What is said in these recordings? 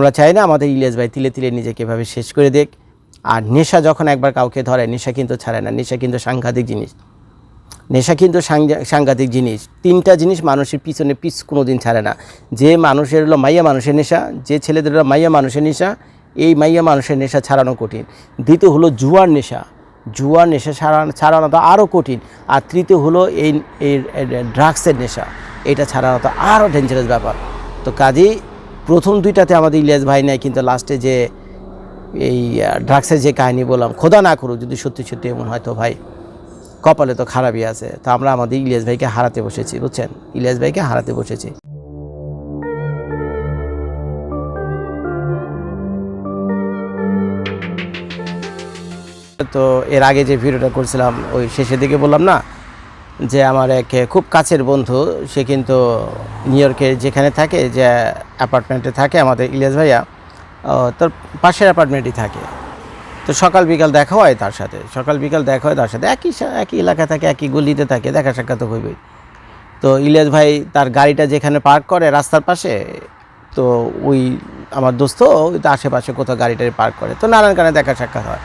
আমরা চাই না আমাদের ইলিয়াস ভাই তিলে তিলে নিজেকে এভাবে শেষ করে দেখ। আর নেশা যখন একবার কাউকে ধরে, নেশা কিন্তু ছাড়ে না। নেশা কিন্তু সাংঘাতিক জিনিস, নেশা কিন্তু সাংঘাতিক জিনিস। 3টা জিনিস মানুষের পিছনে কোনো দিন ছাড়ে না। যে মানুষের হলো মাইয়া মানুষের নেশা, যে ছেলেদের হলো মাইয়া মানুষের নেশা, এই মাইয়া মানুষের নেশা ছাড়ানো কঠিন। দ্বিতীয় হলো জুয়ার নেশা, জুয়ার নেশা ছাড়ানো তো আরও কঠিন। আর তৃতীয় হলো এই ড্রাগসের নেশা, এটা ছাড়ানো তো আরও ডেঞ্জারাস ব্যাপার। তো কাজেই প্রথম 2টাতে আমাদের ইলিয়াস ভাই নেয়, কিন্তু লাস্টে যে এই ড্রাগসের যে কাহিনী বললাম, খোদা না করুক যদি সত্যি সত্যি এমন হয়, তো ভাই কপালে তো খারাপই আছে। তো আমরা আমাদের ইলিয়াস ভাইকে হারাতে বসেছি, বুঝছেন, ইলিয়াস ভাইকে হারাতে বসেছি। তো এর আগে যে ভিডিওটা করছিলাম ওই শেষের দিকে বললাম না যে আমার এক খুব কাছের বন্ধু, সে কিন্তু নিউ ইয়র্কের যেখানে থাকে, যে অ্যাপার্টমেন্টে থাকে আমাদের ইলিয়াস ভাইয়া, তোর পাশের অ্যাপার্টমেন্টেই থাকে। তো সকাল বিকাল দেখা হয় তার সাথে, সকাল বিকাল দেখা হয় তার সাথে, একই এলাকা থাকে, একই গলিতে থাকে, দেখা সাক্ষাৎ তো হইবেই। তো ইলিয়াস ভাই তার গাড়িটা যেখানে পার্ক করে রাস্তার পাশে, তো ওই আমার দোস্ত ওই তো আশেপাশে কোথাও গাড়িটারে পার্ক করে, তো নানান কারণে দেখা সাক্ষাৎ হয়।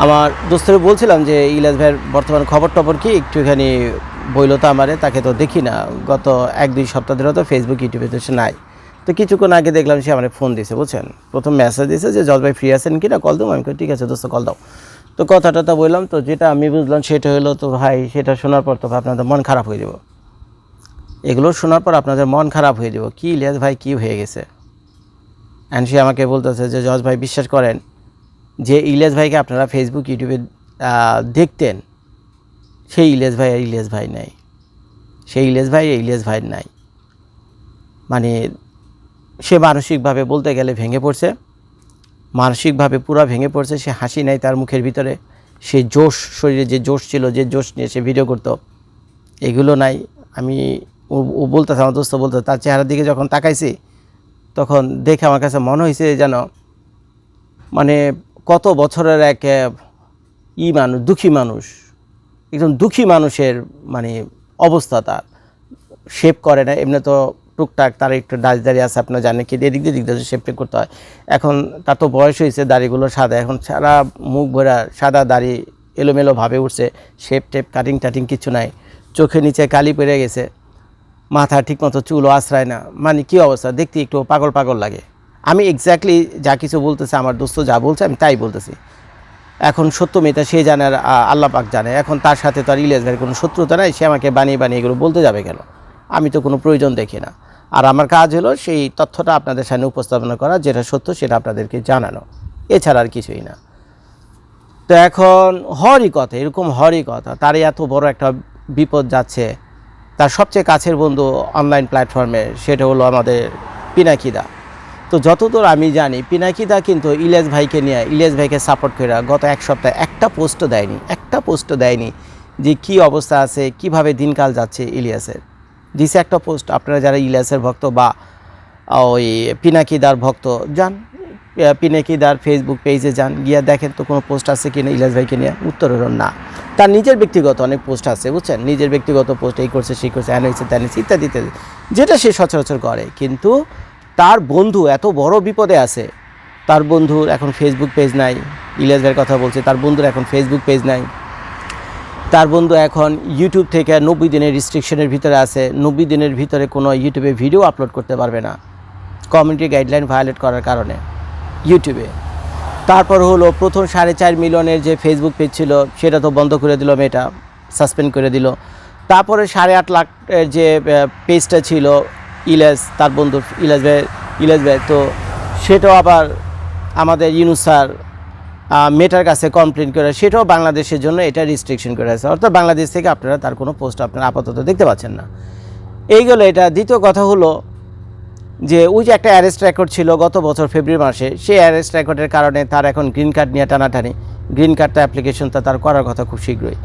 আমার দোস্তরে বলছিলাম যে ইলিয়াস ভাইয়ের বর্তমান খবর টবর কি একটুখানি বইলো তো আমারে, তাকে তো দেখি না গত 1-2 সপ্তাহ ধরে, তো ফেসবুক ইউটিউবে তো সে নাই। তো কিছুক্ষণ আগে দেখলাম সে আমার ফোন দিয়েছে, বুঝছেন, প্রথম মেসেজ দিয়েছে যে জজ ভাই ফ্রি আছেন কি না, কল দেবো। আমি ঠিক আছে দোস্ত কল দাও। তো কথাটা তো বললাম, তো যেটা আমি বুঝলাম সেটা হলো, তো ভাই সেটা শোনার পর তো আপনাদের মন খারাপ হয়ে যাব, এগুলো শোনার পর আপনাদের মন খারাপ হয়ে যাব। কি ইলিয়াস ভাই কী হয়ে গেছে। অ্যান্ড সে আমাকে বলতেছে যে জজ ভাই বিশ্বাস করেন, যে ইলিয়াস ভাইকে আপনারা ফেসবুক ইউটিউবে দেখতেন, সেই ইলিয়াস ভাই আর ইলিয়াস ভাই নাই, সেই ইলিয়াস ভাই ইলিয়াস ভাই নাই। মানে সে মানসিকভাবে বলতে গেলে ভেঙে পড়ছে, মানসিকভাবে পুরো ভেঙে পড়ছে। সে হাসি নাই তার মুখের ভিতরে, সে জোশ, শরীরে যে জোশ ছিল, যে জোশ নিয়ে সে ভিডিও করতো, এগুলো নাই। আমি ও বলতেছে, আমার দোস্ত বলতো, তার চেহারার দিকে যখন তাকাইছি তখন দেখে আমার কাছে মনে হয়েছে যেন মানে কত বছরের এক মানুষ, দুঃখী মানুষ, একদম দুঃখী মানুষের মানে অবস্থা। তার শেপ করে না, এমনি তো টুকটাক তার একটু দাড়ি আছে, আপনার জানেন কি এদিক দিয়ে শেপ টেপ করতে হয়। এখন তার তো বয়স হয়েছে, দাড়িগুলো সাদা, এখন সারা মুখ ভরা সাদা দাড়ি এলোমেলোভাবে উঠছে, শেপ টেপ কাটিং টাটিং কিছু নাই, চোখের নিচে কালি পড়ে গেছে, মাথা ঠিকমতো চুলও আশ্রয় না, মানে কী অবস্থা, দেখতে একটু পাগল পাগল লাগে। আমি এক্স্যাক্টলি যা কিছু বলতেছে, আমার দোস্ত যা বলছে আমি তাই বলতেছি। এখন সত্য মেয়েটা সে জানে আর আল্লাহ পাক জানে। এখন তার সাথে তো আর ইলিয়াস ভাইয়ের কোনো শত্রুতা নাই, সে আমাকে বানিয়ে এগুলো বলতে যাবে কেন, আমি তো কোনো প্রয়োজন দেখি না। আর আমার কাজ হলো সেই তথ্যটা আপনাদের সামনে উপস্থাপনা করা, যেটা সত্য সেটা আপনাদেরকে জানানো, এছাড়া আর কিছুই না। তো এখন হরই কথা, এরকম হরই কথা, তার এত বড় একটা বিপদ যাচ্ছে, তার সবচেয়ে কাছের বন্ধু অনলাইন প্ল্যাটফর্মে, সেটা হলো আমাদের পিনাকিদা। তো যতদূর আমি জানি পিনাকিদা কিন্তু ইলিয়াস ভাইকে নিয়ে, ইলিয়াস ভাইকে সাপোর্ট করে গত 1 সপ্তাহে একটা পোস্টও দেয়নি যে কী অবস্থা আছে, কিভাবে দিনকাল যাচ্ছে ইলিয়াসের। দিছে একটা পোস্ট, আপনারা যারা ইলিয়াসের ভক্ত বা ওই পিনাকিদার ভক্ত, যান পিনাকিদার ফেসবুক পেজে যান, গিয়ে দেখেন তো কোনো পোস্ট আছে কিনা ইলিয়াস ভাইকে নিয়ে। উত্তর হলো না। তার নিজের ব্যক্তিগত অনেক পোস্ট আছে, বুঝছেন, নিজের ব্যক্তিগত পোস্ট, এই করছে সেই করছে, হ্যান হয়েছে ত্যান হয়েছে ইত্যাদি ইত্যাদি, যেটা সে সচরাচর করে। কিন্তু তার বন্ধু এত বড় বিপদে আছে, তার বন্ধুর এখন ফেসবুক পেজ নাই, ইলিয়াস ভাইয়ের কথা বলছে, তার বন্ধুর এখন ফেসবুক পেজ নাই, তার বন্ধু এখন ইউটিউব থেকে 90 দিনের রিস্ট্রিকশনের ভিতরে আছে, 90 দিনের ভিতরে কোনো ইউটিউবে ভিডিও আপলোড করতে পারবে না, কমিউনিটি গাইডলাইন ভায়োলেট করার কারণে ইউটিউবে। তারপর হলো প্রথম 4.5 মিলিয়নের যে ফেসবুক পেজ ছিল সেটা তো বন্ধ করে দিল, মেয়েটা সাসপেন্ড করে দিল। তারপরে 8.5 লাখের যে পেজটা ছিল ইলিয়াস, তার বন্ধু ইলিয়াস ভাই, তো সেটাও আবার আমাদের ইউনুস স্যার মেটার কাছে কমপ্লেন করে, সেটাও বাংলাদেশের জন্য এটা রিস্ট্রিকশন করে আছে, অর্থাৎ বাংলাদেশ থেকে আপনারা তার কোনো পোস্ট আপনারা আপাতত দেখতে পাচ্ছেন না। এইগুলো এটা। দ্বিতীয় কথা হলো যে ওই যে একটা অ্যারেস্ট রেকর্ড ছিল গত বছর ফেব্রুয়ারি মাসে, সেই অ্যারেস্ট রেকর্ডের কারণে তার এখন গ্রিন কার্ড নিয়ে টানাটানি, গ্রিন কার্ডটা অ্যাপ্লিকেশনটা তার করার কথা খুব শীঘ্রই।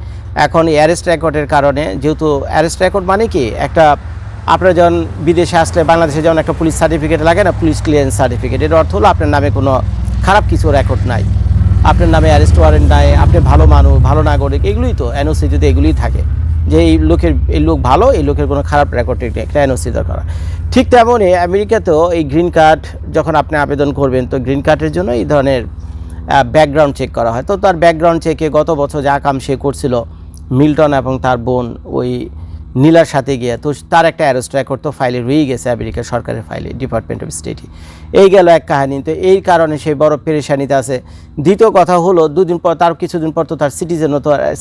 এখন এই অ্যারেস্ট রেকর্ডের কারণে, যেহেতু অ্যারেস্ট রেকর্ড মানে কি, একটা আপনারা যখন বিদেশে আসলে বাংলাদেশে যেমন একটা পুলিশ সার্টিফিকেট লাগে না, পুলিশ ক্লিয়ারেন্স সার্টিফিকেট, এর অর্থ হলো আপনার নামে কোনো খারাপ কিছু রেকর্ড নাই, আপনার নামে অ্যারেস্ট ওয়ারেন্ট নাই, আপনি ভালো মানুষ, ভালো নাগরিক, এগুলোই তো এনওসিতে এগুলোই থাকে। যে এই লোক ভালো, এই লোকের কোনো খারাপ রেকর্ড নেই, একটা এনওসি দরকার। ঠিক তেমনই আমেরিকাতেও এই গ্রিন কার্ড যখন আপনি আবেদন করবেন, তো গ্রিন কার্ডের জন্য এই ধরনের ব্যাকগ্রাউন্ড চেক করা হয়। তো তার ব্যাকগ্রাউন্ড চেকে গত বছর যা কাম সে করছিল মিল্টন এবং তার বোন ওই নীলার সাথে গিয়ে, তো তার একটা অ্যারেস্ট রেকর্ড তো ফাইলে রয়েই গেছে আমেরিকা সরকারের ফাইলে, ডিপার্টমেন্ট অফ স্টেটে। এই গেল এক কাহিনী। তো এই কারণে সে বড় পেরেশানিতে আছে। দ্বিতীয় কথা হলো কিছুদিন পর তো তার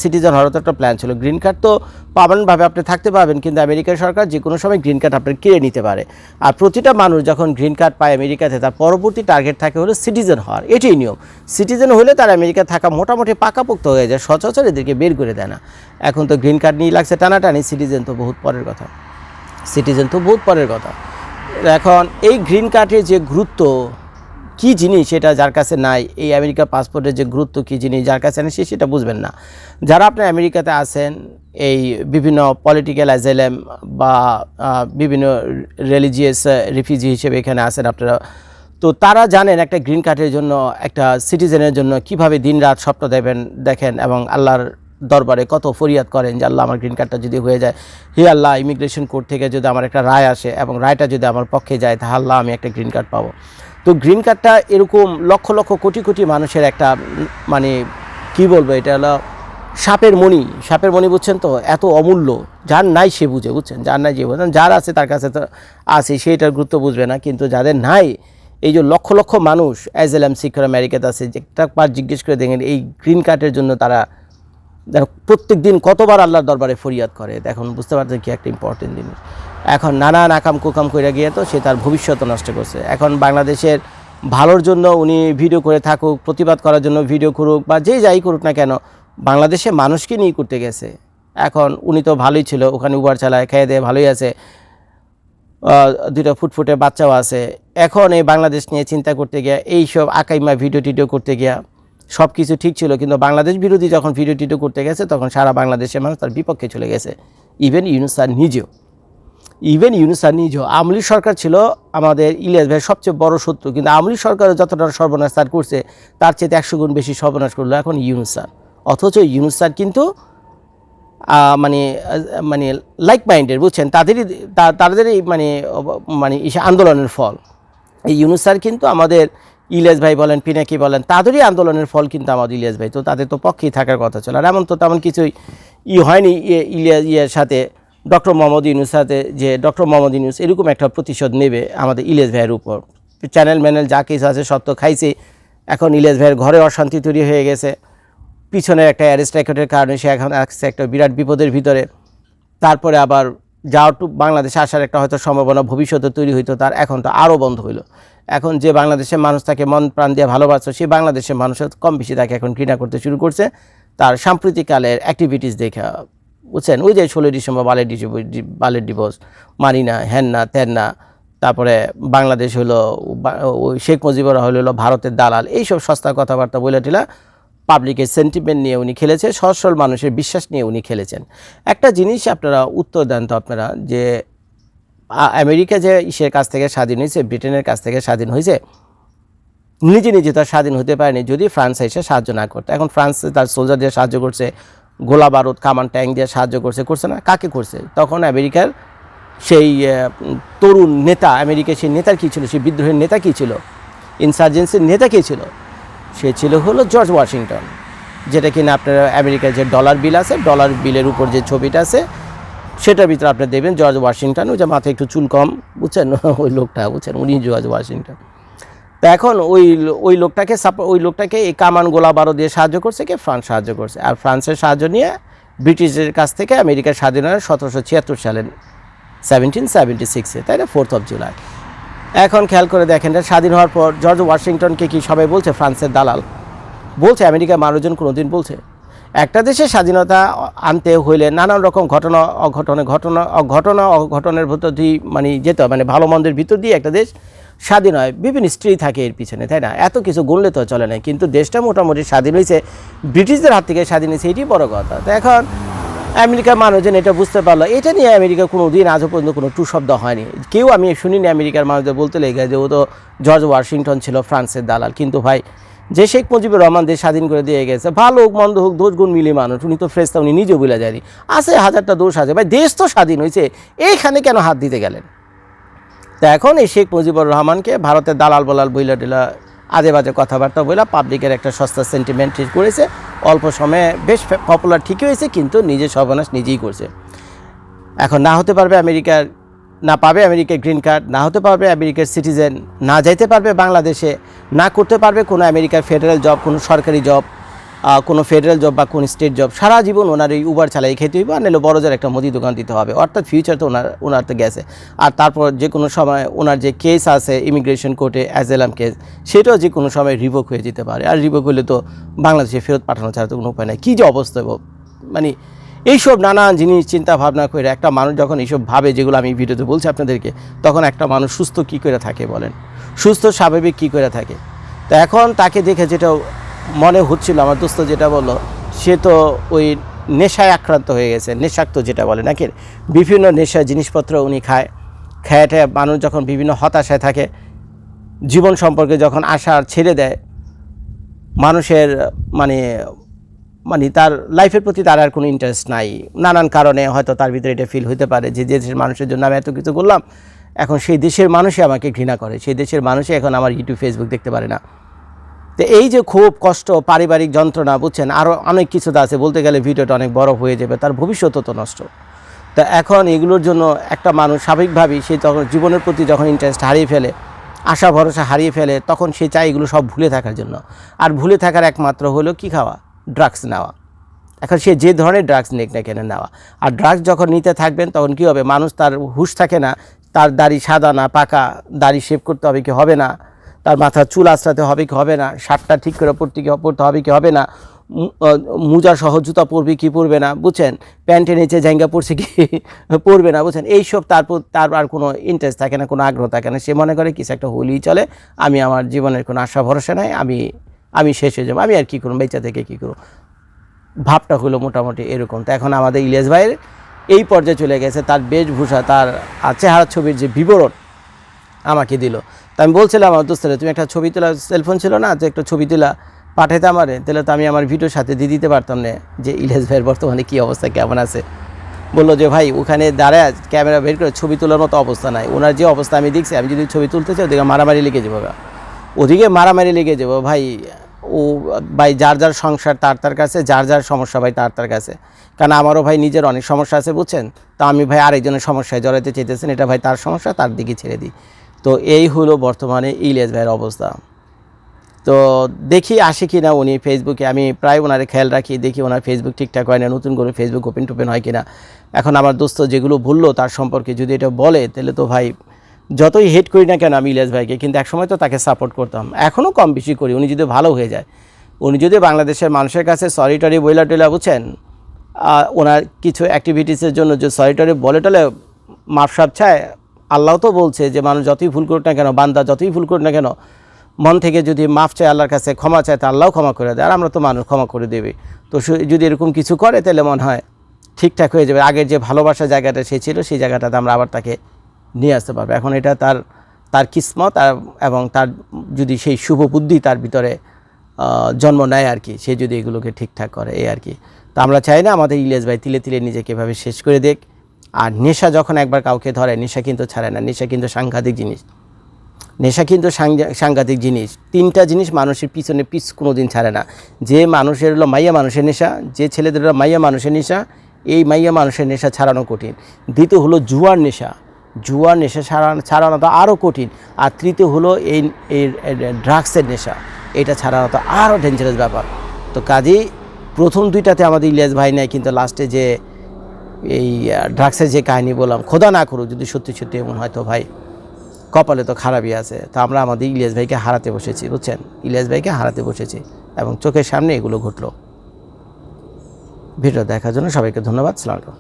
সিটিজেন হওয়ার তো একটা প্ল্যান ছিল। গ্রিন কার্ড তো পার্মানেন্টভাবে আপনি থাকতে পারবেন, কিন্তু আমেরিকার সরকার যে কোনো সময় গ্রিন কার্ড আপনার কেড়ে নিতে পারে। আর প্রতিটা মানুষ যখন গ্রিন কার্ড পায় আমেরিকাতে, তার পরবর্তী টার্গেট থাকে হলো সিটিজেন হওয়ার। এটাই নিয়ম। সিটিজেন হলে তার আমেরিকা থাকা মোটামুটি পাকাপোক্ত হয়ে যায়, সচরাচর এদেরকে বের করে দেয় না। এখন তো গ্রিন কার্ড নিয়ে লাগছে টানাটানি, সিটিজেন তো বহুত পরের কথা। এখন এই গ্রিন কার্ডের যে গুরুত্ব কী জিনিস, সেটা যার কাছে নাই, এই আমেরিকা পাসপোর্টের যে গুরুত্ব কী জিনিস যার কাছে নেই, সেটা বুঝবেন না। যারা আপনি আমেরিকাতে আছেন, এই বিভিন্ন পলিটিক্যাল অ্যাজাইলাম বা বিভিন্ন রিলিজিয়াস রিফিউজি হিসেবে এখানে আছেন আপনারা, তো তারা জানেন একটা গ্রিন কার্ডের জন্য, একটা সিটিজেনের জন্য কীভাবে দিনরাত স্বপ্ন দেখেন এবং আল্লাহর দরবারে কত ফরিয়াদ করেন যে আল্লাহ আমার গ্রিন কার্ডটা যদি হয়ে যায়, হে আল্লাহ ইমিগ্রেশন কোর্ট থেকে যদি আমার একটা রায় আসে এবং রায়টা যদি আমার পক্ষে যায়, তাহলে আল্লাহ আমি একটা গ্রিন কার্ড পাবো। তো গ্রিন কার্ডটা এরকম লক্ষ লক্ষ কোটি কোটি মানুষের একটা মানে কি বলবো, এটা হলো সাপের মণি বুঝছেন তো, এত অমূল্য। যার নাই সে বুঝে, বুঝছেন, যার নাই যে বুঝেন, যার আছে তার কাছে তো আছে, সেইটার গুরুত্ব বুঝবে না। কিন্তু যাদের নাই, এই যে লক্ষ লক্ষ মানুষ অ্যাজাইলাম সিকার আমেরিকাতে আছে, যে একটা বার জিজ্ঞেস করে দেখেন এই গ্রিন কার্ডের জন্য তারা প্রত্যেক দিন কতবার আল্লাহর দরবারে ফরিয়াদ করে। এখন বুঝতে পারছেন কি একটা ইম্পর্টেন্ট জিনিস। এখন নানান আকাম কুকাম করে গিয়ে তো সে তার ভবিষ্যৎ নষ্ট করছে। এখন বাংলাদেশের ভালোর জন্য উনি ভিডিও করে থাকুক, প্রতিবাদ করার জন্য ভিডিও করুক, বা যাই করুক না কেন, বাংলাদেশে মানুষকে নিয়ে করতে গেছে। এখন উনি তো ভালোই ছিল, ওখানে উবার চালায়, খেয়ে দিয়ে ভালোই আছে, দুটো ফুটফুটে বাচ্চাও আছে। এখন এই বাংলাদেশ নিয়ে চিন্তা করতে গিয়া, এইসব আকাইমা ভিডিও করতে গিয়া সব কিছু ঠিক ছিল, কিন্তু বাংলাদেশ বিরোধী যখন ভিডিও করতে গেছে, তখন সারা বাংলাদেশের মানুষ তার বিপক্ষে চলে গেছে। ইভেন ইউনূস স্যার নিজেও আওয়ামী লীগ সরকার ছিল আমাদের ইলিয়াস ভাইয়ের সবচেয়ে বড় শত্রু, কিন্তু আওয়ামী লীগ সরকারের যতটা সর্বনাশ তার করছে, তার চেয়ে 100 গুণ বেশি সর্বনাশ করলো এখন ইউনূস স্যার। অথচ ইউনূস স্যার কিন্তু মানে লাইক মাইন্ডের, বুঝছেন, তাদেরই মানে আন্দোলনের ফল। এই ইউনূস স্যার কিন্তু আমাদের ইলিয়াস ভাই বলেন, পিনাকি বলেন, তাদেরই আন্দোলনের ফল কিন্তু আমাদের ইলিয়াস ভাই, তো তাদের তো পক্ষেই থাকার কথা ছিল। আর তেমন কিছুই হয়নি ইলিয়াস সাথে ডক্টর মোহাম্মদ ইউনূস সাথে, যে ডক্টর মোহাম্মদ ইউনূস এরকম একটা প্রতিশোধ নেবে আমাদের ইলিয়াস ভাইয়ের উপর। চ্যানেল যা কিছু আছে সব তো খাইছে। এখন ইলিয়াস ভাইয়ের ঘরে অশান্তি তৈরি হয়ে গেছে, পিছনের একটা অ্যারেস্ট রেকর্ডের কারণে সে এখন আসছে একটা বিরাট বিপদের ভিতরে। তারপরে আবার বাংলাদেশে আসার একটা হয়তো সম্ভাবনা ভবিষ্যতে তৈরি হইতো তার, এখন তো আরও বন্ধ হইলো। এখন যে বাংলাদেশের মানুষ তাকে মন প্রাণ দিয়ে ভালোবাসত, সেই বাংলাদেশের মানুষের কম বেশি তাকে এখন ঘৃণা করতে শুরু করছে তার সাম্প্রতিককালের অ্যাক্টিভিটিস দেখা, বুঝছেন। ওই যে 16 ডিসেম্বর বালের দিবস, মানি না, হ্যান না ত্যান না, তারপরে বাংলাদেশ হলো ওই শেখ মুজিবুর হলো ভারতের দালাল, এইসব সস্তা কথাবার্তা বলে টিলা পাবলিকের সেন্টিমেন্ট নিয়ে উনি খেলেছে, সহজ সরল মানুষের বিশ্বাস নিয়ে উনি খেলেছেন। একটা জিনিস আপনারা উত্তর দেন তো আপনারা, যে আমেরিকা যে ইসের কাছ থেকে স্বাধীন হয়েছে, ব্রিটেনের কাছ থেকে স্বাধীন হয়েছে, নিজে তার স্বাধীন হতে পারেনি যদি ফ্রান্স এসে সাহায্য না করতো। এখন ফ্রান্স তার সোলজার দিয়ে সাহায্য করছে, গোলা বারুদ কামান ট্যাঙ্ক দিয়ে সাহায্য করছে না? কাকে করছে? তখন আমেরিকার সেই তরুণ নেতা, আমেরিকার সেই নেতার কী ছিল, সেই বিদ্রোহের নেতা কী ছিল, ইনসার্জেন্সির নেতা কী ছিল? সে ছিল হলো জর্জ ওয়াশিংটন, যেটা কিনা আপনার আমেরিকার যে ডলার বিল আছে, ডলার বিলের উপর যে ছবিটা আছে, সেটার ভিতরে আপনি দেখবেন জর্জ ওয়াশিংটন, ওই যে মাথায় একটু চুল কম, বুঝছেন, ওই লোকটা, বুঝছেন, উনি জর্জ ওয়াশিংটন। তা এখন ওই লোকটাকে এই কামান গোলা বারো দিয়ে সাহায্য করছে কে? ফ্রান্স সাহায্য করছে। আর ফ্রান্সের সাহায্য নিয়ে ব্রিটিশদের কাছ থেকে আমেরিকার স্বাধীন হয় 1776 সালে, 1776-এ, তাই না, 4th of July। এখন খেয়াল করে দেখেন, স্বাধীন হওয়ার পর জর্জ ওয়াশিংটনকে কি সবাই বলছে ফ্রান্সের দালাল? বলছে? আমেরিকার মানুষজন কোনোদিন বলছে? একটা দেশের স্বাধীনতা আনতে হইলে নানান রকম অঘটনের ভিতর দিয়ে যেতে হয়, ভালো মন্দের ভিতর দিয়ে একটা দেশ স্বাধীন হয়। বিভিন্ন স্ত্রী থাকে এর পিছনে, তাই না? এত কিছু গুনলে তো চলে না, কিন্তু দেশটা মোটামুটি স্বাধীন হয়েছে, ব্রিটিশদের হাত থেকে স্বাধীন হয়েছে, এটি বড় কথা। তো এখন আমেরিকার মানুষজন এটা বুঝতে পারলো, এটা নিয়ে আমেরিকা কোনো দিন আজও পর্যন্ত কোনো টু শব্দ হয়নি। আমি শুনিনি আমেরিকার মানুষদের বলতে লেগে যে ও তো জর্জ ওয়াশিংটন ছিল ফ্রান্সের দালাল। কিন্তু ভাই, যে শেখ মুজিবুর রহমান দেশ স্বাধীন করে দিয়ে গেছে, ভালো হোক মন্দ হোক দোষ গুণ মিলিয়ে মানুষ, উনি তো ফ্রেস্তা, উনি নিজেও বলে যায়নি, আছে হাজারটা দোষ আছে, ভাই দেশ তো স্বাধীন হয়েছে, এইখানে কেন হাত দিতে গেলেন? তা এখন এই শেখ মুজিবুর রহমানকে ভারতের দালাল বলাল বইলা টিলা আজে বাজে কথাবার্তা বইলা পাবলিকের একটা সস্তা সেন্টিমেন্ট ঠিক করেছে, অল্প সময়ে বেশ পপুলার ঠিকই হয়েছে, কিন্তু নিজে সর্বনাশ নিজেই করছে। এখন না হতে পারবে আমেরিকার, না পাবে আমেরিকার গ্রিন কার্ড, না হতে পারবে আমেরিকার সিটিজেন, না যাইতে পারবে বাংলাদেশে, না করতে পারবে কোনো আমেরিকার ফেডারেল জব, কোনো সরকারি জব, কোনো ফেডারেল জব বা কোনো স্টেট জব, সারা জীবন ওনার এই উবার চালাই খেতে হইবে, আর নাহলে বড় যার একটা মুদি দোকান দিতে হবে, অর্থাৎ ফিউচার তো ওনার তো গেছে। আর তারপর যে কোনো সময় ওনার যে কেস আছে ইমিগ্রেশন কোর্টে অ্যাজেলাম কেস, সেটাও যে কোনো সময় রিভোক হয়ে যেতে পারে, আর রিভোক হলে তো বাংলাদেশে ফেরত পাঠানো ছাড়া তো কোনো উপায় নাই। কী যে অবস্থা, মানে এইসব নানান জিনিস চিন্তা ভাবনা করে একটা মানুষ যখন এইসব ভাবে, যেগুলো আমি ভিডিওতে বলছি আপনাদেরকে, তখন একটা মানুষ সুস্থ কী করে থাকে বলেন, সুস্থ স্বাভাবিক কী করে থাকে? তো এখন তাকে দেখে যেটা মনে হচ্ছিল, আমার দোস্ত যেটা বললো, সে তো ওই নেশায় আক্রান্ত হয়ে গেছে, নেশাক্ত যেটা বলে নাকি, বিভিন্ন নেশা জিনিসপত্র উনি খায়, খেয়ে মানুষ যখন বিভিন্ন হতাশায় থাকে, জীবন সম্পর্কে যখন আশা ছেড়ে দেয়, মানুষের মানে তার লাইফের প্রতি তার আর কোনো ইন্টারেস্ট নাই, নানান কারণে হয়তো তার ভিতরে এটা ফিল হতে পারে যে দেশের মানুষের জন্য আমি এত কিছু করলাম, এখন সেই দেশের মানুষই আমাকে ঘৃণা করে, সেই দেশের মানুষই এখন আমার ইউটিউব ফেসবুক দেখতে পারে না। তো এই যে খুব কষ্ট, পারিবারিক যন্ত্রণা, বুঝছেন, আরও অনেক কিছু আছে, বলতে গেলে ভিডিওটা অনেক বড় হয়ে যাবে, তার ভবিষ্যৎ তো নষ্ট। তা এখন এগুলোর জন্য একটা মানুষ স্বাভাবিকভাবেই সে তখন জীবনের প্রতি যখন ইন্টারেস্ট হারিয়ে ফেলে, আশা ভরসা হারিয়ে ফেলে, তখন সে চায় এগুলো সব ভুলে থাকার জন্য। আর ভুলে থাকার একমাত্র হলো কি খাওয়া, ড্রাগস নেওয়া। এখন সে যে ধরনের ড্রাগস নিক না কেন নেওয়া, আর ড্রাগস যখন নিতে থাকবেন তখন কী হবে, মানুষ তার হুঁশ থাকে না, তার দাড়ি সাদা না পাকা, দাড়ি শেভ করতে হবে কি হবে না, তার মাথার চুল আঁচড়াতে হবে কি হবে না, শার্টটা ঠিক করে পরতে হবে কি হবে না, মোজা সহ জুতা পরবে কি পরবে না, বুঝছেন, প্যান্টের নিচে জাঙ্গা পরছে কি পরবে না, বুঝছেন, এইসব তার আর কোনো ইন্টারেস্ট থাকে না, কোনো আগ্রহ থাকে না। সে মনে করে কিছু একটা হলেই চলে, আমি আমার জীবনের কোনো আশা ভরসা নাই, আমি শেষ হয়ে যাবো, আমি আর কী করুন, বেঁচে থেকে কী করুন, ভাবটা হলো মোটামুটি এরকম। তো এখন আমাদের ইলিয়াস ভাইয়ের এই পর্যায়ে চলে গেছে, তার বেশভূষা, তার চেহারা ছবির যে বিবরণ আমাকে দিল। তো আমি বলছিলাম আমার দোস্তরে, তুমি একটা ছবি তোলা সেলফোন ছিল না, যে একটা ছবি তোলা পাঠাইতে আমারে, তাহলে তো আমি আমার ভিডিওর সাথে দিয়ে দিতে পারতাম না যে ইলিয়াস ভাইয়ের বর্তমানে কী অবস্থা, কেমন আছে। বললো যে ভাই ওখানে দাঁড়ায় ক্যামেরা বের করে ছবি তোলার মতো অবস্থা নাই, ওনার যে অবস্থা আমি দেখছি, আমি যদি ছবি তুলতে চাই ওদিকে মারামারি লেগে যাবো, ওদিকে মারামারি লেগে যাবো ভাই। ও ভাই যার যার সংসার তার কাছে, যার যার সমস্যা ভাই তার কাছে, কারণ আমারও ভাই নিজের অনেক সমস্যা আছে, বুঝছেন, তো আমি ভাই আরেকজনের সমস্যায় জড়াইতে চাইতেছেন, এটা ভাই তার সমস্যা, তার দিকে ছেড়ে দিই। তো এই হলো বর্তমানে ইলিয়াস ভাইয়ের অবস্থা। তো দেখি আসে কি না উনি ফেসবুকে, আমি প্রায় ওনারে খেয়াল রাখি, দেখি ওনার ফেসবুক ঠিকঠাক হয় না, নতুন করে ফেসবুক ওপেন হয় কিনা। এখন আমার দোস্ত যেগুলো বললো তার সম্পর্কে যদি এটা বলে, তাহলে তো ভাই যতই হেট করি না কেন আমি ইলিয়াস ভাইকে, কিন্তু একসময় তো তাকে সাপোর্ট করতাম, এখনও কম বেশি করি। উনি যদি ভালো হয়ে যায়, উনি যদি বাংলাদেশের মানুষের কাছে সরি টরি বইলা টইলা, বুঝছেন, ওনার কিছু অ্যাক্টিভিটিসের জন্য যে সরি টরি বলে টলে মাপসাপ চায়, আল্লাহ তো বলছে যে মানুষ যতই ভুল করুক না কেন, বান্দা যতই ভুল করুক না কেন, মন থেকে যদি মাফ চায় আল্লাহর কাছে, ক্ষমা চায়, তা আল্লাহও ক্ষমা করে দেয়, আর আমরা তো মানুষ, ক্ষমা করে দেবে। তো যদি এরকম কিছু করে তাহলে মনে হয় ঠিকঠাক হয়ে যাবে, আগের যে ভালোবাসার জায়গাটা সে ছিল সেই জায়গাটাতে আমরা আবার তাকে নিয়ে আসতে পারবো। এখন এটা তার কিসমত, এবং তার যদি সেই শুভ বুদ্ধি তার ভিতরে জন্ম নেয় আর কি, সে যদি এগুলোকে ঠিকঠাক করে, এই আর কি। তো আমরা চাই না আমাদের ইলিয়াস ভাই তিলে তিলে নিজেকে এভাবে শেষ করে দেখ। আর নেশা যখন একবার কাউকে ধরে, নেশা কিন্তু ছাড়ে না, নেশা কিন্তু সাংঘাতিক জিনিস, নেশা কিন্তু সাংঘাতিক জিনিস। তিনটা জিনিস মানুষের পিছনে কোনো দিন ছাড়ে না। যে মানুষের হলো মাইয়া মানুষের নেশা, যে ছেলেদের হলো মাইয়া মানুষের নেশা, এই মাইয়া মানুষের নেশা ছাড়ানো কঠিন। দ্বিতীয় হলো জুয়ার নেশা, জুয়ার নেশা ছাড়ানো তো আরও কঠিন। আর তৃতীয় হলো এই ড্রাগসের নেশা, এটা ছাড়ানো তো আরও ডেঞ্জারাস ব্যাপার। তো কাজেই প্রথম দুইটাতে আমাদের ইলিয়াস ভাই নেয়, কিন্তু লাস্টে যে এই ড্রাগসের যে কাহিনী বললাম, খোদা না করুক যদি সত্যি সত্যি এমন হয়, তো ভাই কপালে তো খারাপই আছে। তো আমরা আমাদের ইলিয়াস ভাইকে হারাতে বসেছি, বুঝছেন, ইলিয়াস ভাইকে হারাতে বসেছি, এবং চোখের সামনে এগুলো ঘটলো। ভিডিও দেখার জন্য সবাইকে ধন্যবাদ। আসসালামু আলাইকুম।